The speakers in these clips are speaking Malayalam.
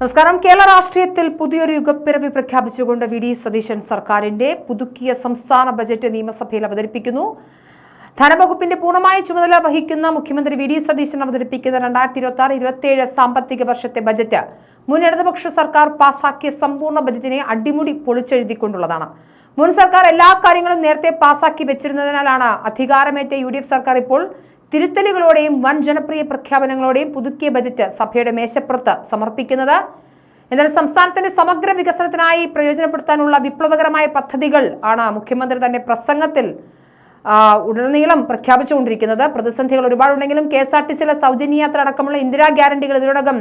നമസ്കാരം. കേരള രാഷ്ട്രീയത്തിൽ പുതിയൊരു യുഗപ്പിറവി പ്രഖ്യാപിച്ചുകൊണ്ട് വി.ഡി. സതീശൻ സർക്കാരിന്റെ പുതുക്കിയ സംസ്ഥാന ബജറ്റ് നിയമസഭയിൽ അവതരിപ്പിക്കുന്നു. ധനവകുപ്പിന്റെ പൂർണ്ണമായ ചുമതല വഹിക്കുന്ന മുഖ്യമന്ത്രി വി.ഡി. സതീശൻ അവതരിപ്പിക്കുന്ന 2026-27 സാമ്പത്തിക വർഷത്തെ ബജറ്റ് മുൻ ഇടതുപക്ഷ സർക്കാർ പാസാക്കിയ സമ്പൂർണ്ണ ബജറ്റിനെ അടിമുടി പൊളിച്ചെഴുതിക്കൊണ്ടുള്ളതാണ്. മുൻ സർക്കാർ എല്ലാ കാര്യങ്ങളും നേരത്തെ പാസാക്കി വെച്ചിരുന്നതിനാലാണ് അധികാരമേറ്റ യു.ഡി.എഫ് സർക്കാർ ഇപ്പോൾ തിരുത്തലുകളോടെയും വൻ ജനപ്രിയ പ്രഖ്യാപനങ്ങളോടെയും പുതുക്കിയ ബജറ്റ് സഭയുടെ മേശപ്പുറത്ത് സമർപ്പിക്കുന്നത്. എന്നാൽ സംസ്ഥാനത്തിന്റെ സമഗ്ര വികസനത്തിനായി പ്രയോജനപ്പെടുത്താനുള്ള വിപ്ലവകരമായ പദ്ധതികൾ ആണ് മുഖ്യമന്ത്രി തന്നെ പ്രസംഗത്തിൽ ഉടനീളം പ്രഖ്യാപിച്ചുകൊണ്ടിരിക്കുന്നത്. പ്രതിസന്ധികൾ ഒരുപാടുണ്ടെങ്കിലും KSRTCയിലെ സൗജന്യ യാത്ര അടക്കമുള്ള ഇന്ദിരാ ഗ്യാരണ്ടികൾ ഇതിനോടകം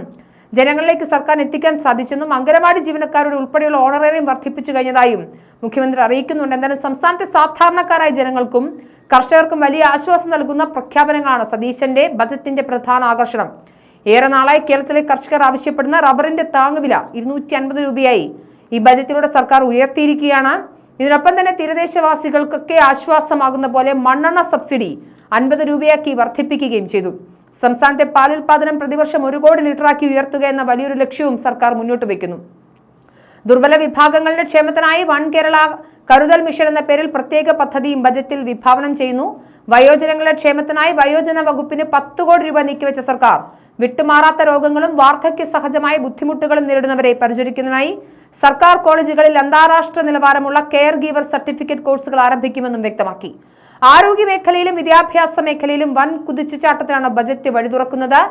ജനങ്ങളിലേക്ക് സർക്കാർ എത്തിക്കാൻ സാധിച്ചെന്നും അംഗനവാടി ജീവനക്കാരുടെ ഉൾപ്പെടെയുള്ള ഓണറേറിയം വർദ്ധിപ്പിച്ചു കഴിഞ്ഞതായും മുഖ്യമന്ത്രി അറിയിക്കുന്നുണ്ട്. എന്തായാലും സംസ്ഥാനത്തെ സാധാരണക്കാരായ ജനങ്ങൾക്കും കർഷകർക്കും വലിയ ആശ്വാസം നൽകുന്ന പ്രഖ്യാപനങ്ങളാണ് സതീശന്റെ ബജറ്റിന്റെ പ്രധാന ആകർഷണം. ഏറെ നാളായി കേരളത്തിലെ കർഷകർ ആവശ്യപ്പെടുന്ന റബ്ബറിന്റെ താങ്ങുവില 250 രൂപയായി ഈ ബജറ്റിലൂടെ സർക്കാർ ഉയർത്തിയിരിക്കുകയാണ്. ഇതിനൊപ്പം തന്നെ തീരദേശവാസികൾക്കൊക്കെ ആശ്വാസമാകുന്ന പോലെ മണ്ണെണ്ണ സബ്സിഡി 50 രൂപയാക്കി വർദ്ധിപ്പിക്കുകയും ചെയ്തു. സംസ്ഥാനത്തെ പാലുൽപാദനം പ്രതിവർഷം 1 കോടി ലിറ്ററാക്കി ഉയർത്തുക എന്ന വലിയൊരു ലക്ഷ്യവും സർക്കാർ മുന്നോട്ട് വയ്ക്കുന്നു. ദുർബല വിഭാഗങ്ങളുടെ ക്ഷേമത്തിനായി വൺ കേരള കരുതൽ മിഷൻ എന്ന പേരിൽ പ്രത്യേക പദ്ധതിയും ബജറ്റിൽ വിഭാവനം ചെയ്യുന്നു. വയോജനങ്ങളുടെ ക്ഷേമത്തിനായി വയോജന വകുപ്പിന് 10 കോടി രൂപ നീക്കിവെച്ച സർക്കാർ വിട്ടുമാറാത്ത രോഗങ്ങളും വാർദ്ധക്യ സഹജമായ ബുദ്ധിമുട്ടുകളും നേരിടുന്നവരെ പരിചരിക്കുന്നതിനായി സർക്കാർ കോളേജുകളിൽ അന്താരാഷ്ട്ര നിലവാരമുള്ള കെയർ ഗീവർ സർട്ടിഫിക്കറ്റ് കോഴ്സുകൾ ആരംഭിക്കുമെന്നും വ്യക്തമാക്കി. ആരോഗ്യ മേഖലയിലും വിദ്യാഭ്യാസ മേഖലയിലും വൻ കുതിച്ചുചാട്ടത്തിനാണ് ബജറ്റ് വഴി തുറക്കുന്നത്.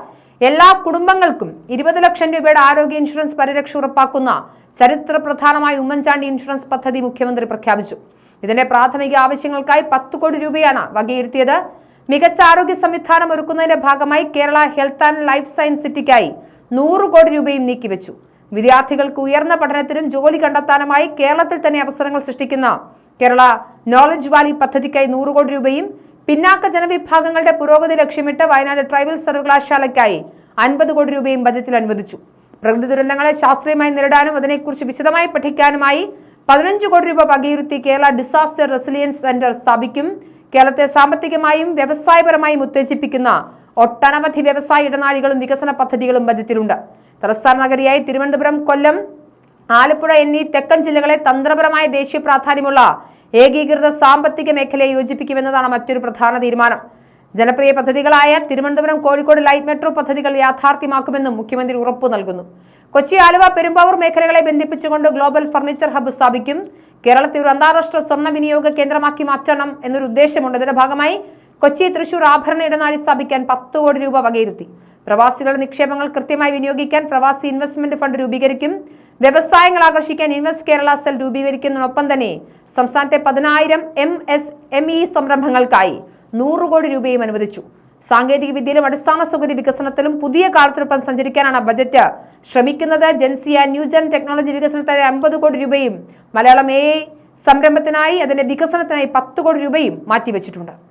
എല്ലാ കുടുംബങ്ങൾക്കും 20 ലക്ഷം രൂപയുടെ ആരോഗ്യ ഇൻഷുറൻസ് പരിരക്ഷ ഉറപ്പാക്കുന്ന ചരിത്ര പ്രധാനമായ ഉമ്മൻചാണ്ടി ഇൻഷുറൻസ് പദ്ധതി മുഖ്യമന്ത്രി പ്രഖ്യാപിച്ചു. ഇതിന്റെ പ്രാഥമിക ആവശ്യങ്ങൾക്കായി 10 കോടി രൂപയാണ് വകയിരുത്തിയത്. മികച്ച ആരോഗ്യ സംവിധാനം ഒരുക്കുന്നതിന്റെ ഭാഗമായി Kerala health and life science സിറ്റിക്കായി 100 കോടി രൂപയും നീക്കിവെച്ചു. വിദ്യാർത്ഥികൾക്ക് ഉയർന്ന പഠനത്തിനും ജോലി കണ്ടെത്താനുമായി കേരളത്തിൽ തന്നെ അവസരങ്ങൾ സൃഷ്ടിക്കുന്ന കേരള നോളജ് വാലി പദ്ധതിക്കായി 100 കോടി രൂപയും പിന്നാക്ക ജനവിഭാഗങ്ങളുടെ പുരോഗതി ലക്ഷ്യമിട്ട് വയനാട് ട്രൈബൽ സർവകലാശാലയ്ക്കായി 50 കോടി രൂപയും ബജറ്റിൽ അനുവദിച്ചു. പ്രകൃതി ദുരന്തങ്ങളെ ശാസ്ത്രീയമായി നേരിടാനും അതിനെക്കുറിച്ച് വിശദമായി പഠിക്കാനുമായി 15 കോടി രൂപ വകയിരുത്തി കേരള ഡിസാസ്റ്റർ റെസിലിയൻസ് സെന്റർ സ്ഥാപിക്കും. കേരളത്തെ സാമ്പത്തികമായും വ്യവസായപരമായും ഉത്തേജിപ്പിക്കുന്ന ഒട്ടനവധി വ്യവസായ ഇടനാഴികളും വികസന പദ്ധതികളും ബജറ്റിലുണ്ട്. തലസ്ഥാന നഗരിയായി തിരുവനന്തപുരം, കൊല്ലം, ആലപ്പുഴ എന്നീ തെക്കൻ ജില്ലകളെ തന്ത്രപരമായ ദേശീയ പ്രാധാന്യമുള്ള ഏകീകൃത സാമ്പത്തിക മേഖലയെ യോജിപ്പിക്കുമെന്നതാണ് മറ്റൊരു പ്രധാന തീരുമാനം. ജനപ്രിയ പദ്ധതികളായ തിരുവനന്തപുരം, കോഴിക്കോട് ലൈറ്റ് മെട്രോ പദ്ധതികൾ യാഥാർത്ഥ്യമാക്കുമെന്നും മുഖ്യമന്ത്രി ഉറപ്പു നൽകുന്നു. കൊച്ചി, ആലുവ, പെരുമ്പാവൂർ മേഖലകളെ ബന്ധിപ്പിച്ചുകൊണ്ട് ഗ്ലോബൽ ഫർണിച്ചർ ഹബ്ബ് സ്ഥാപിക്കും. കേരളത്തെ ഒരു അന്താരാഷ്ട്ര സ്വർണ്ണ വിനിയോഗ കേന്ദ്രമാക്കി മാറ്റണം എന്നൊരു ഉദ്ദേശമുണ്ട്. ഇതിന്റെ ഭാഗമായി കൊച്ചി, തൃശൂർ ആഭരണ ഇടനാഴി സ്ഥാപിക്കാൻ 10 കോടി രൂപ വകയിരുത്തി. പ്രവാസികളുടെ നിക്ഷേപങ്ങൾ കൃത്യമായി വിനിയോഗിക്കാൻ പ്രവാസി ഇൻവെസ്റ്റ്മെന്റ് ഫണ്ട് രൂപീകരിക്കും. വ്യവസായങ്ങൾ ആകർഷിക്കാൻ ഇൻവെസ്റ്റ് കേരള സെൽ രൂപീകരിക്കുന്നതിനൊപ്പം തന്നെ സംസ്ഥാനത്തെ 10,000 MSME സംരംഭങ്ങൾക്കായി 100 കോടി രൂപയും അനുവദിച്ചു. സാങ്കേതിക വിദ്യയിലും അടിസ്ഥാന സൗകര്യ വികസനത്തിലും പുതിയ കാലത്തിനൊപ്പം സഞ്ചരിക്കാനാണ് ബജറ്റ് ശ്രമിക്കുന്നത്. ജൻസിയ ന്യൂജൻ ടെക്നോളജി വികസനത്തിനായി 50 കോടി രൂപയും മലയാളം AI സംരംഭത്തിനായി അതിന്റെ വികസനത്തിനായി 10 കോടി രൂപയും മാറ്റിവെച്ചിട്ടുണ്ട്.